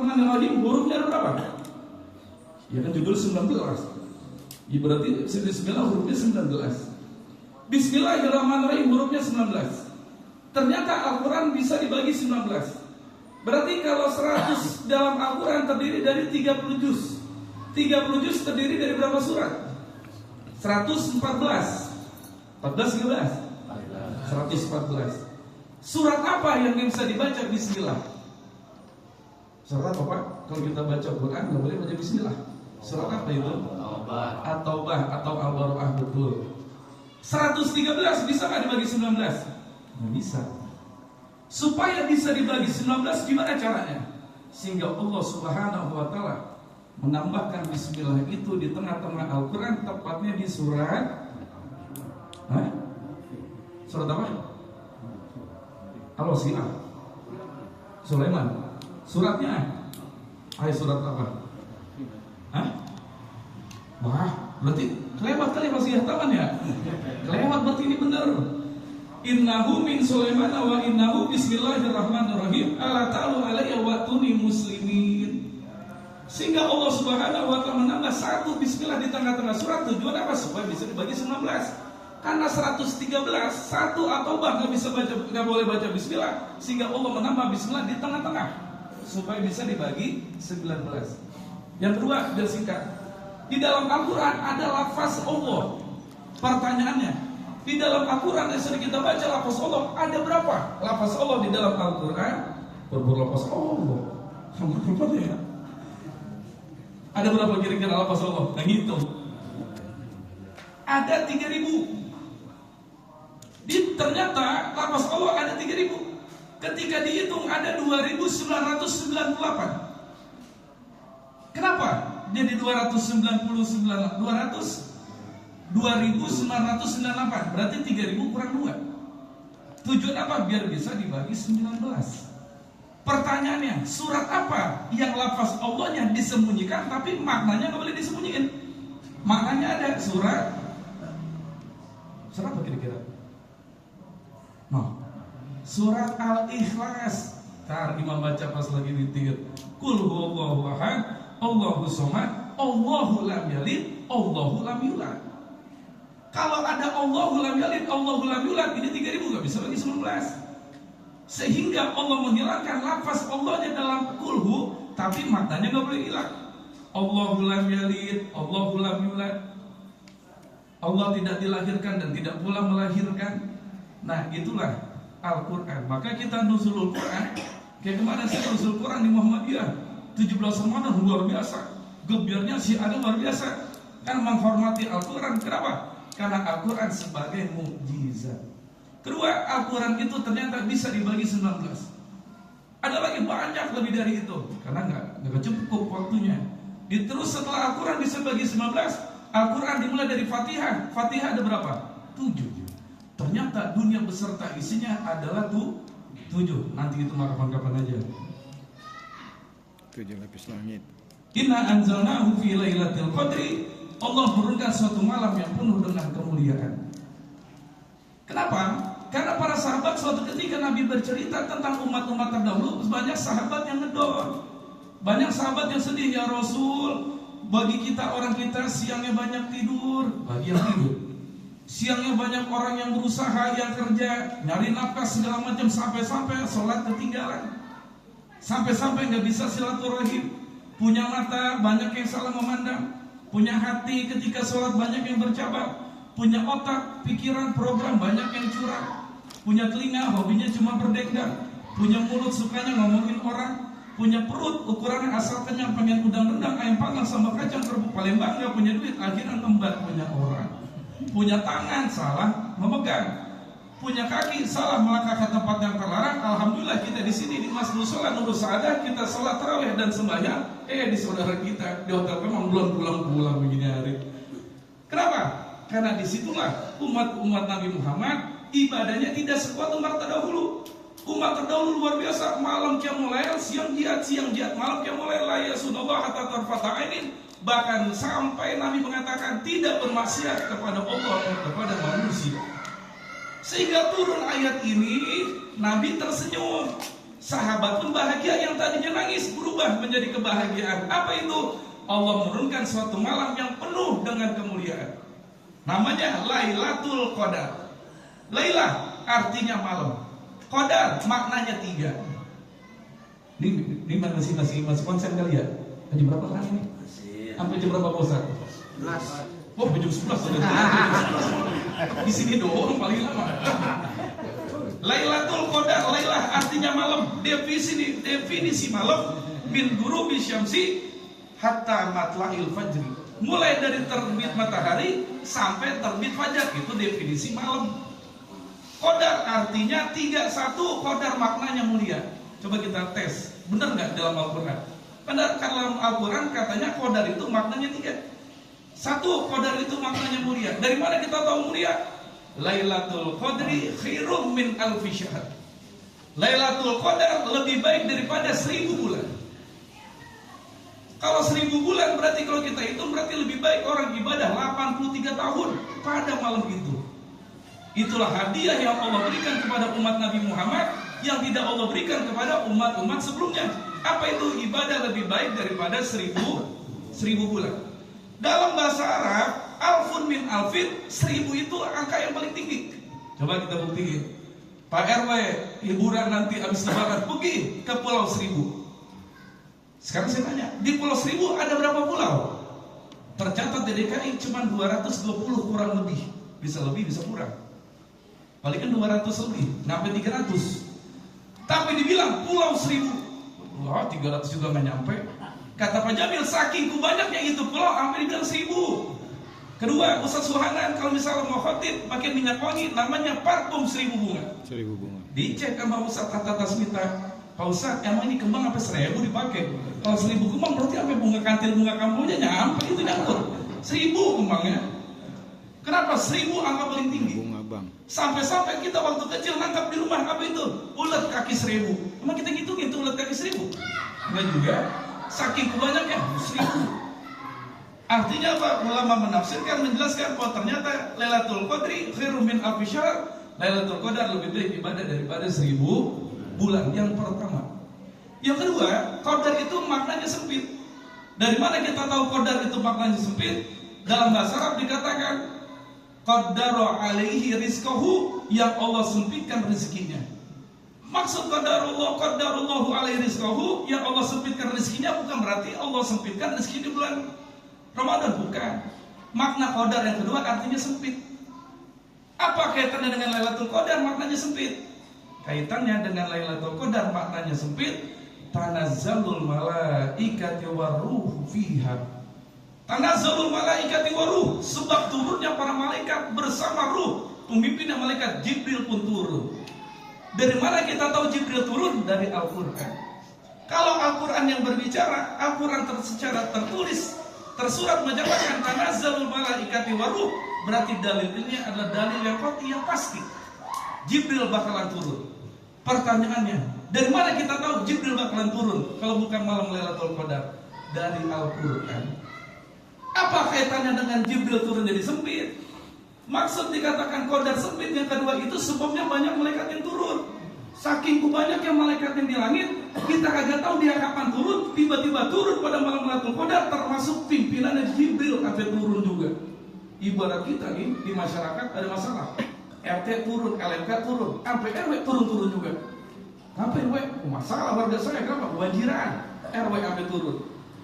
Bismillahirrahmanirrahim hurufnya ada berapa? Ya kan judul 19. Ya berarti Bismillah hurufnya 19. Bismillahirrahmanirrahim hurufnya 19. Ternyata Al-Quran bisa dibagi 19. Berarti kalau 100 dalam Al-Quran terdiri dari 30 juz. 30 juz terdiri dari berapa surat? 114. 14 11? 114. Surat apa yang bisa dibaca Bismillah? Surat apa Pak? Kalau kita baca Quran nggak boleh baca Bismillah. Surat apa itu? At-Taubah atau Al-Baqarah, betul. 113 bisa nggak dibagi 19? Nggak bisa. Supaya bisa dibagi 19 gimana caranya? Sehingga Allah Subhanahu wa Ta'ala menambahkan Bismillah itu di tengah-tengah Al-Quran, tepatnya di surat surat apa? Al-Wasilah, Sulaiman. Suratnya surat apa? Wah, berarti kelewat kali masih taman ya? Kelewat berarti ini benar. Innahu min Sulaiman wa innahu bismillahirrahmanirrahim ala ta'alu alayya wa tuni muslimin. Sehingga Allah Subhanahu wa Ta'ala menambah satu bismillah di tengah-tengah surat. Tujuan apa? Supaya bisa dibagi 19. Karena 113 satu atau nggak bisa baca, nggak boleh baca bismillah, sehingga Allah menambah bismillah di tengah-tengah supaya bisa dibagi 19. Yang kedua, biar singkat. Di dalam Al-Quran ada lafaz Allah. Pertanyaannya, di dalam Al-Quran yang sering kita baca lafaz Allah ada berapa? Lafaz Allah di dalam Al-Quran berlafaz Allah. Berapa ya? Ada berapa kira-kira lafaz Allah? Yang hitung. Ada 3.000. Ternyata lafaz Allah ada 3.000. Ketika dihitung ada 2.998. Kenapa? Jadi 2.998 berarti 3.000 kurang 2. Tujuan apa? Biar bisa dibagi 19. Pertanyaannya, surat apa yang lafaz Allahnya disembunyikan tapi maknanya nggak boleh disembunyikan? Maknanya ada surat apa kira-kira? Surat Al-Ikhlas. Tar imam baca pas lagi witir. Qul huwallahu ahad, Allahus samad, Allahu lam yalid, Allahu lam yulad. Kalau ada Allahu lam yalid, Allahu lam yulad, ini 3.000 nggak bisa bagi 19. Sehingga Allah menghilangkan lafaz Allahnya dalam kulhu, tapi maknanya nggak boleh hilang. Allahu lam yalid, Allahu lam yulad. Allah tidak dilahirkan dan tidak pula melahirkan. Nah, itulah Al-Quran. Maka kita nuzulul Quran. Kayak kemarin saya nuzul Quran di Muhammadiyah 17 Ramadan luar biasa. Gebyarnya si ada luar biasa. Kan menghormati Al-Quran. Kenapa? Karena Al-Quran sebagai mukjizat. Kedua, Al-Quran itu ternyata bisa dibagi 19. Ada lagi banyak lebih dari itu. Karena nggak cukup waktunya. Terus setelah Al-Quran bisa bagi 19, Al-Quran dimulai dari Fatihah. Fatihah ada berapa? 7. Ternyata dunia beserta isinya adalah 7. Nanti itu mah kapan-kapan aja. 7 lapis langit. Inna anzalnahu fi lailatul qadri. Allah menurunkan suatu malam yang penuh dengan kemuliaan. Kenapa? Karena para sahabat suatu ketika Nabi bercerita tentang umat-umat terdahulu, banyak sahabat yang ngedor. Banyak sahabat yang sedih, ya Rasul, bagi kita orang kita siangnya banyak tidur, bagi yang tidur. Siangnya banyak orang yang berusaha, yang kerja, nyari nafkah segala macam, sampai-sampai sholat ketinggalan, sampai-sampai nggak bisa silaturahim. Punya mata banyak yang salah memandang, punya hati ketika sholat banyak yang bercabang, punya otak, pikiran, program banyak yang curang, punya telinga hobinya cuma berdenggang, punya mulut sukanya ngomongin orang, punya perut ukurannya asal kenyang pengen udang rendang ayam panggang sama kacang kerupuk, paling bangga punya duit akhirnya ngembat punya orang. Punya tangan salah memegang, punya kaki salah melangkah ke tempat yang terlarang. Alhamdulillah kita di sini di Masjid Sholat Nurul Saadah kita sholat tarawih dan sembahyang. Di saudara kita di hotel memang belum pulang begini hari. Kenapa? Karena disitulah umat Nabi Muhammad ibadahnya tidak sekuat umat terdahulu. Umat terdahulu luar biasa, malam qiyamul lail, siang jihad, malam qiyamul lail la yasunallah hatta tarfata ainin. Bahkan sampai Nabi mengatakan tidak bermaksiat kepada Allah dan kepada manusia. Sehingga turun ayat ini, Nabi tersenyum. Sahabat pun bahagia, yang tadinya nangis berubah menjadi kebahagiaan. Apa itu? Allah menurunkan suatu malam yang penuh dengan kemuliaan. Namanya Lailatul Qadar. Lailah artinya malam, Qadar maknanya 3. Ini masih konsen kali ya? Jam berapa kan ini? Sampai jam berapa Pak Ustaz? 11. Oh, jam 11. Di sini doang paling lama. Lailatul Qadar, Lailah artinya malam. Definisi malam min ghurubi syamsi hatta matla'il fajri. Mulai dari terbit matahari sampai terbit fajar, itu definisi malam. Qadar artinya 3. 1, Qadar maknanya mulia. Coba kita tes, benar nggak dalam Al-Quran? Karena dalam Al-Quran katanya Qadar itu maknanya 3. 1, Qadar itu maknanya mulia. Dari mana kita tahu mulia? Lailatul Qadri khairum min alfi syahr. Lailatul Qadar lebih baik daripada 1000 bulan. Kalau 1000 bulan berarti kalau kita hitung berarti lebih baik orang ibadah 83 tahun pada malam itu. Itulah hadiah yang Allah berikan kepada umat Nabi Muhammad yang tidak Allah berikan kepada umat-umat sebelumnya. Apa itu? Ibadah lebih baik daripada 1000 bulan. Dalam bahasa Arab, alfun min alfin, 1000 itu angka yang paling tinggi. Coba kita buktiin. Pak RW, liburan nanti habis lebaran pergi ke Pulau Seribu. Sekarang saya tanya, di Pulau Seribu ada berapa pulau? Tercatat di DKI cuma 220 kurang lebih. Bisa lebih, bisa kurang. Paling kan 200 lebih, sampai 300. Tapi dibilang Pulau Seribu. Wah, 300 juga nggak nyampe. Kata Pak Jamil, saking banyaknya itu pulau, hampir dibilang 1000. Kedua, Ustaz Suhanan kalau misalnya mau khotib pakai minyak wangi, namanya parfum 1000 bunga. 1000 bunga. Dicek sama Ustaz Hatta Tasmita, Pak Ustaz, emang ini kembang sampai 1000 dipakai? Kalau 1000 kembang berarti sampai bunga kantil, bunga kampungnya nyampe itu nyampur. 1000 kembangnya. Kenapa 1000 angka paling tinggi? Bunga bang. Sampai-sampai kita waktu kecil nangkap di rumah apa itu? Ulet kaki 1000. Emang kita ngitungin itu ulet kaki 1000? Enggak juga. Saking banyaknya 1000. Artinya apa? Ulama menafsirkan, menjelaskan bahwa ternyata Lailatul Qadri khairum min alfi syahr. Lailatul Qadar lebih baik ibadah daripada 1000 bulan. Yang pertama. Yang kedua, Qadar itu maknanya sempit. Dari mana kita tahu Qadar itu maknanya sempit? Dalam bahasa Arab dikatakan qaddara alaihi rizqahu, yang Allah sempitkan rezekinya. Maksud qaddarullahu alaihi rizqahu, yang Allah sempitkan rezekinya bukan berarti Allah sempitkan rezeki di bulan Ramadan, bukan. Makna qadar yang kedua artinya sempit. Apa kaitannya dengan Lailatul Qadar maknanya sempit? Kaitannya dengan Lailatul Qadar maknanya sempit. Tanazzalul malaikati waruh fiha. Tanazzalul malaikati waruh, sebab turunnya para malaikat bersama ruh. Pemimpinnya malaikat Jibril pun turun. Dari mana kita tahu Jibril turun? Dari Al-Quran. Kalau Al-Quran yang berbicara, Al-Quran secara tertulis, tersurat menjelaskan tanazzalul malaikati waruh, berarti dalilnya adalah dalil yang qat'i, yang pasti. Jibril bakalan turun. Pertanyaannya, dari mana kita tahu Jibril bakalan turun kalau bukan malam Lailatul Qadar? Dari Al-Quran. Apa kaitannya dengan Jibril turun jadi sempit? Maksud dikatakan Qadar sempit yang kedua itu sebabnya banyak malaikat yang turun. Saking banyaknya malaikat yang di langit, kita kagak tahu dia kapan turun. Tiba-tiba turun pada malam Lailatul Qadar, termasuk pimpinannya Jibril sampai turun juga. Ibarat kita nih di masyarakat ada masalah, RT turun, LMK turun, sampai RW turun juga. Sampai RW, masalah warga saya kenapa? Kebanjiran, RW sampai turun.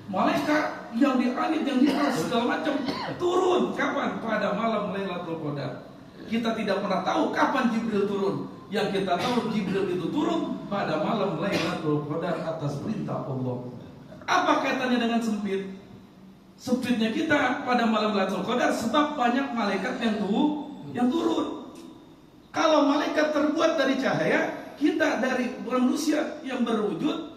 Malaikat yang di langit, yang di atas segala macam turun kapan? Pada malam Lailatul Qadar. Kita tidak pernah tahu kapan Jibril turun. Yang kita tahu Jibril itu turun pada malam Lailatul Qadar atas perintah Allah. Apa kaitannya dengan sempit? Sempitnya kita pada malam Lailatul Qadar sebab banyak malaikat yang turun. Kalau malaikat terbuat dari cahaya, kita dari manusia yang berwujud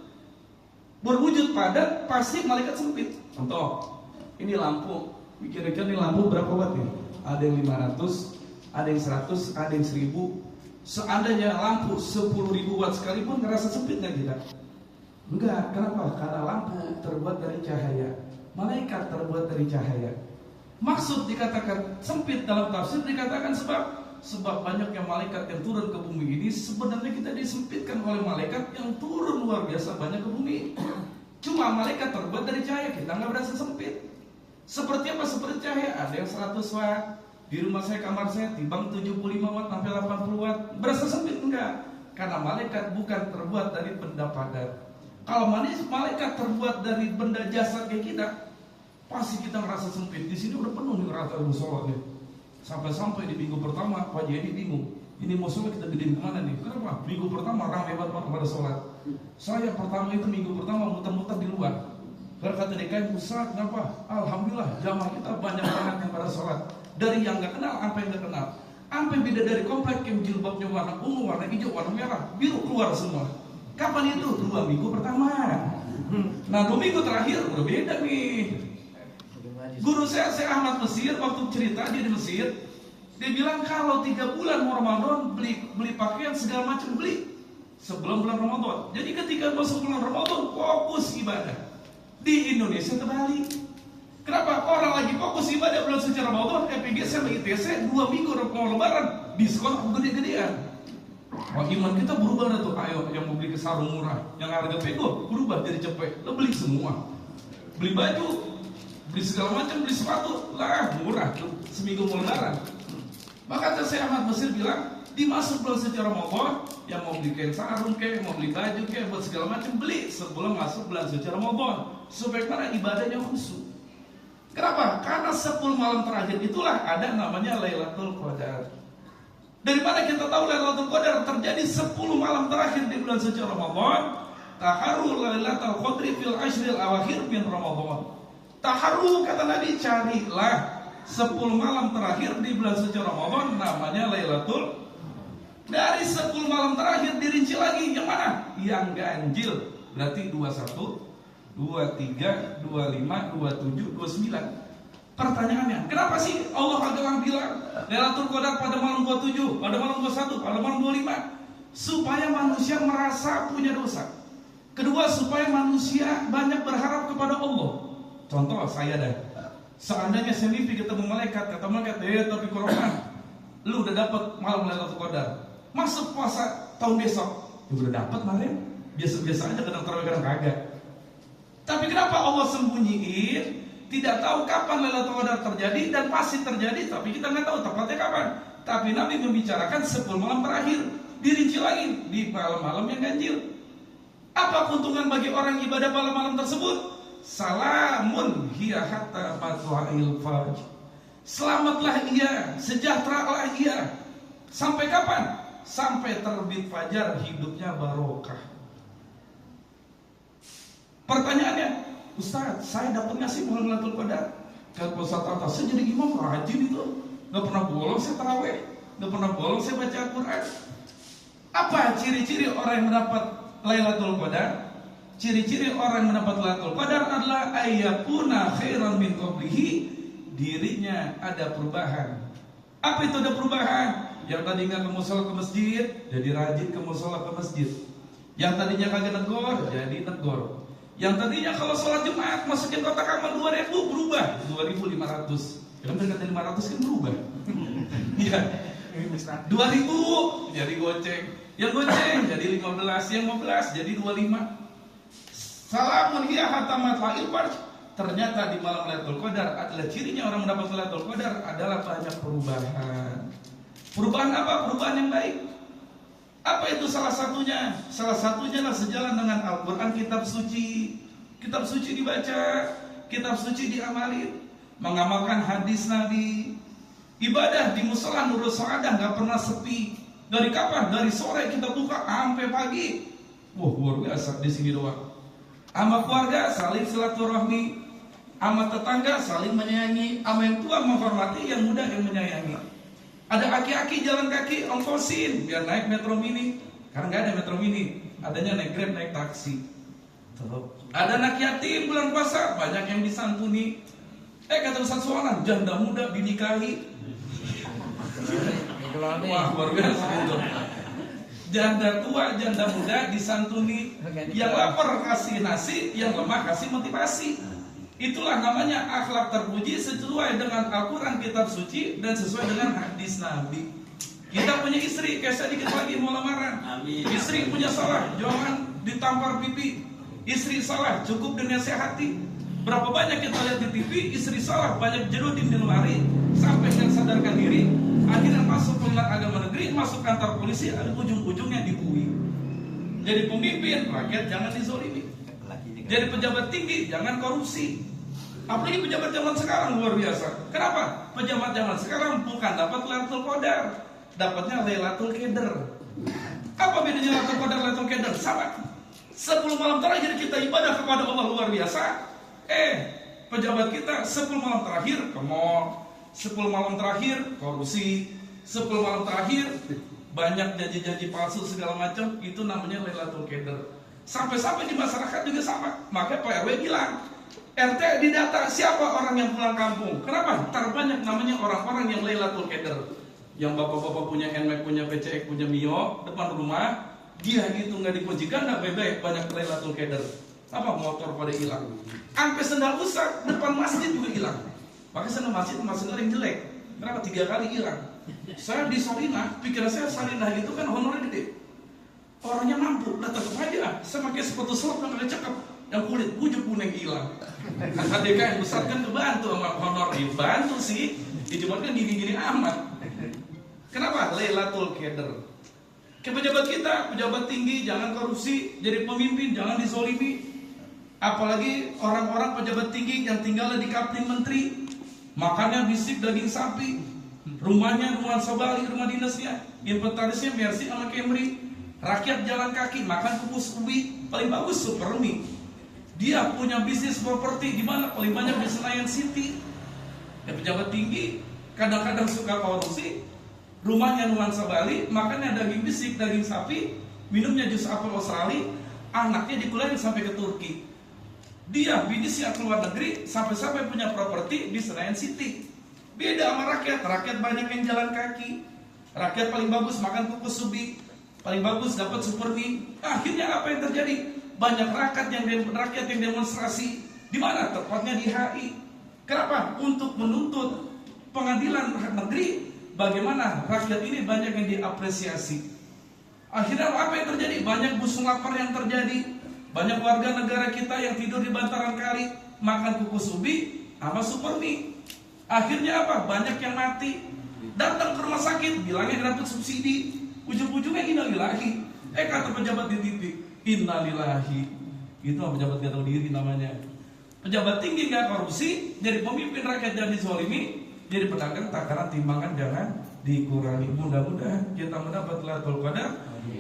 padat, pasti malaikat sempit. Contoh, ini lampu. Kira-kira ini lampu berapa watt nih? Ada yang 500, ada yang 100, ada yang 1000. Seandainya lampu 10.000 watt sekalipun ngerasa sempit nggak kita? Enggak. Kenapa? Karena lampu terbuat dari cahaya, malaikat terbuat dari cahaya. Maksud dikatakan sempit dalam tafsir dikatakan sebab Sebab banyak yang malaikat yang turun ke bumi ini, sebenarnya kita disempitkan oleh malaikat yang turun luar biasa banyak ke bumi. Cuma malaikat terbuat dari cahaya, kita nggak berasa sempit. Seperti apa? Seperti cahaya. Ada yang 100 watt. Di rumah saya, kamar saya timbang 75 watt sampai 80 watt. Berasa sempit enggak? Karena malaikat bukan terbuat dari benda padat. Kalau malaikat terbuat dari benda jasad kayak kita, pasti kita ngerasa sempit. Di sini udah penuh nih rata musola nih. Sampai-sampai di minggu pertama Pak Jadi bingung. Ini musola kita gedein kemana nih? Kenapa? Minggu pertama ramai banget pada sholat. Saya pertama itu minggu pertama muter-muter di luar. Berkata DKM, Ustaz, kenapa? Alhamdulillah jamaah kita banyak banget yang pada sholat. Dari yang gak kenal sampai yang gak kenal. Sampai beda dari komplek yang jilbabnya warna ungu, warna hijau, warna merah, biru keluar semua. Kapan itu? 2 minggu pertama. Nah 2 minggu terakhir udah beda nih. Guru saya Ahmad Mesir, waktu cerita dia di Mesir, dia bilang kalau 3 bulan Ramadan beli pakaian segala macam beli sebelum bulan Ramadan. Jadi ketika masuk bulan Ramadan fokus ibadah. Di Indonesia terbalik. Kenapa? Orang lagi fokus ibadah bulan suci Ramadan, EPG sama ITC 2 minggu mau lebaran diskon gede-gedean. Wah, iman kita berubah dah tuh. Ayo yang mau beli ke sarung murah, yang harga pego berubah jadi cepet. Lo beli semua, beli baju, beli segala macam, beli sepatu lah murah tuh seminggu mau lebaran. Maka saya Ahmad Mesir bilang di masuk bulan suci Ramadan, yang mau beli kain sarung kayak, mau beli baju kayak, buat segala macam beli sebelum masuk bulan suci Ramadan supaya karena ibadahnya khusyuk. Kenapa? Karena 10 malam terakhir itulah ada namanya Lailatul Qadar. Dari mana kita tahu Lailatul Qadar terjadi 10 malam terakhir di bulan suci Ramadan? Taharu Lailatul Qadri fil ashril awakhir min Ramadan. Taharu kata Nabi, carilah 10 malam terakhir di bulan suci Ramadan namanya Lailatul. Dari 10 malam terakhir dirinci lagi yang mana? Yang ganjil. Berarti 21, 23, 25, 27, 29. Pertanyaannya, kenapa sih Allah agak bilang Lailatul Qadar pada malam 27, pada malam 21, pada malam 25? Supaya manusia merasa punya dosa. Kedua, supaya manusia banyak berharap kepada Allah. Contoh saya dah. Seandainya saya mimpi ketemu malaikat, kata malaikat, tapi Quran, lu udah dapat malam Lailatul Qadar. Masuk puasa tahun besok, ya udah dapat kemarin. Biasa-biasa aja, kadang-kadang kagak. Tapi kenapa Allah sembunyiin? Tidak tahu kapan Lailatul Qadar terjadi dan pasti terjadi, tapi kita nggak tahu tepatnya kapan. Tapi Nabi membicarakan 10 malam terakhir, dirinci lagi di malam-malam yang ganjil. Apa keuntungan bagi orang ibadah malam-malam tersebut? Salamun hiya hatta matla'il fajr. Selamatlah ia, sejahteralah ia. Sampai kapan? Sampai terbit fajar, hidupnya barokah. Pertanyaannya, Ustaz, saya dapat nggak sih malam Lailatul Qadar? Kata Ustaz atas, saya jadi imam rajin itu, nggak pernah bolong saya taraweh, nggak pernah bolong saya baca Al-Quran. Apa ciri-ciri orang yang mendapat Lailatul Qadar? Ciri-ciri orang yang mendapat Lailatul Qadar adalah ayyakuna khairan min qablihi, dirinya ada perubahan. Apa itu ada perubahan? Yang tadinya ke musola ke masjid, jadi rajin ke musola ke masjid. Yang tadinya kagak negor, jadi negor. Yang tadinya kalau sholat Jumat masukin kotak amal 2.000 berubah 2.500. Jangan kata 500 kan berubah. Iya. 2.000 jadi goceng. Yang goceng jadi 15, yang 15 jadi 25. Salamun hiya hatta matla'il fajr. Ternyata di malam Lailatul Qadar adalah cirinya orang mendapat Lailatul Qadar adalah banyak perubahan. Perubahan apa? Perubahan yang baik. Apa itu salah satunya? Salah satunya adalah sejalan dengan Al-Quran, kitab suci. Kitab suci dibaca, kitab suci diamalin, mengamalkan hadis Nabi. Ibadah di musola Nurul Sa'adah gak pernah sepi. Dari kapan? Dari sore kita buka sampai pagi. Wah, luar biasa di sini doang. Sama keluarga saling silaturahmi, sama tetangga saling menyayangi, sama yang tua menghormati, yang muda yang menyayangi. Ada aki-aki jalan kaki ongkosin biar naik metro mini. Karena nggak ada metro mini, adanya naik Grab, naik taksi. Ada anak yatim bulan puasa, banyak yang disantuni. Kata Ustaz Soalan, janda muda dinikahi. Wah, luar biasa itu. Janda tua, janda muda disantuni. Yang lapar kasih nasi, yang lemah kasih motivasi. Itulah namanya akhlak terpuji sesuai dengan Al-Quran kitab suci dan sesuai dengan hadis Nabi. Kita punya istri, kayak saya dikit lagi mau lamaran. Amin. Istri punya salah, jangan ditampar pipi. Istri salah, cukup dinasehati. Berapa banyak kita lihat di TV, istri salah, banyak jerudim di lemari, sampai nggak sadarkan diri, akhirnya masuk pengadilan agama negeri, masuk kantor polisi, ada ujung-ujungnya dibui. Jadi pemimpin, rakyat jangan dizolimi. Jadi pejabat tinggi, jangan korupsi. Apalagi pejabat zaman sekarang luar biasa. Kenapa? Pejabat zaman sekarang bukan dapat Lailatul Qadar, dapatnya Lailatul Qadar. Apa bedanya Lailatul Qadar Lailatul Qadar? Sama. 10 malam terakhir kita ibadah kepada Allah luar biasa. Pejabat kita 10 malam terakhir ke mall, 10 malam terakhir korupsi, 10 malam terakhir banyak janji-janji palsu segala macam. Itu namanya Lailatul Qadar. Sampai-sampai di masyarakat juga sama. Maka Pak RW bilang, RT didata siapa orang yang pulang kampung. Kenapa? Terbanyak namanya orang-orang yang Lailatul Qadar. Yang bapak-bapak punya NMAX, punya PCX, punya Mio depan rumah, dia itu nggak dikunci ganda, bebek banyak Lailatul Qadar. Apa motor pada hilang, sampai sendal rusak depan masjid juga hilang. Pakai sendal masjid yang jelek. Kenapa? 3 kali hilang. Saya di Sarinah, pikiran saya Sarinah itu kan honornya gede, orangnya mampu, tetap aja saya pakai sepatu slop yang ada cakep, yang kulit bujuk kuning hilang. HDK yang besar kan kebantu sama honor, dibantu sih, cuma kan gini-gini amat. Kenapa? Lailatul Qadar. Ke pejabat kita, pejabat tinggi jangan korupsi, jadi pemimpin jangan dizolimi. Apalagi orang-orang pejabat tinggi yang tinggal di kapling menteri, makannya bisik daging sapi, rumahnya nuansa Bali, rumah dinasnya, inventarisnya Mercy sama Camry. Rakyat jalan kaki makan kukus ubi, paling bagus Supermi. Dia punya bisnis properti di mana? Paling banyak di Senayan City. Ya, pejabat tinggi kadang-kadang suka korupsi, rumahnya nuansa Bali, makannya daging bisik, daging sapi, minumnya jus apel Australia, anaknya dikuliahin sampai ke Turki. Dia bisnisnya keluar negeri, sampai-sampai punya properti di Senayan City. Beda sama rakyat, rakyat banyak yang jalan kaki. Rakyat paling bagus makan kukus ubi, paling bagus dapat Supermi. Akhirnya apa yang terjadi? Banyak rakyat yang demonstrasi. Di mana? Tepatnya di HI. Kenapa? Untuk menuntut pengadilan negeri. Bagaimana rakyat ini banyak yang diapresiasi. Akhirnya apa yang terjadi? Banyak busung lapar yang terjadi. Banyak warga negara kita yang tidur di bantaran kali makan kukus ubi sama Supermi. Akhirnya apa? Banyak yang mati. Datang ke rumah sakit bilangnya dapat subsidi, ujung-ujungnya innalillahi. Kata pejabat di TV, innalillahi. Itu pejabat gak tahu diri namanya. Pejabat tinggi gak korupsi, jadi pemimpin rakyat jangan dizolimi, jadi pedagang takaran timbangan jangan dikurangi. Mudah-mudahan kita mendapat Lailatul Qadar.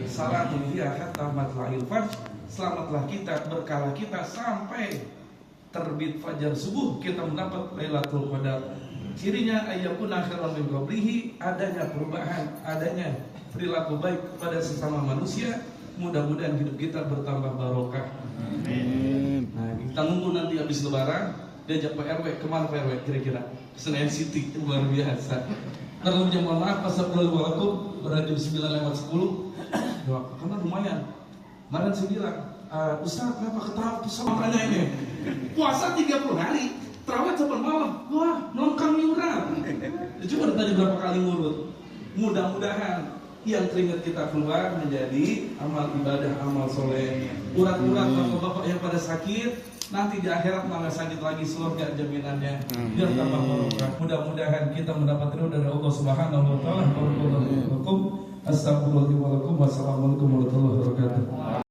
Salatul fiha hatta matla'il fajr. Selamatlah kita, berkala kita sampai terbit fajar subuh kita mendapat Lailatul Qadar. Cirinya ayyakuna khairan min qablihi, adanya perubahan, adanya perilaku baik kepada sesama manusia. Mudah-mudahan hidup kita bertambah barokah. Amin. Nah, kita nunggu nanti habis lebaran, diajak Pak RW, kemana Pak RW kira-kira? Senayan City, luar biasa. Kalau mohon maaf, assalamualaikum, berada 9:10. Karena lumayan. Kemarin saya bilang, Ustaz kenapa ketawa makanya ini? Puasa 30 hari, terawih sampai malam, wah nongkrong iuran. Coba tadi berapa kali ngurut. Mudah-mudahan yang keringat kita keluar menjadi amal ibadah, amal soleh. Urat-urat bapak-bapak yang pada sakit, nanti di akhirat malah sakit lagi, surga jaminannya. Biar tambah barokah. Mudah-mudahan kita mendapat ridho dari Allah Subhanahu wa taala. Astagfirullahaladzim. Wassalamualaikum warahmatullahi wabarakatuh.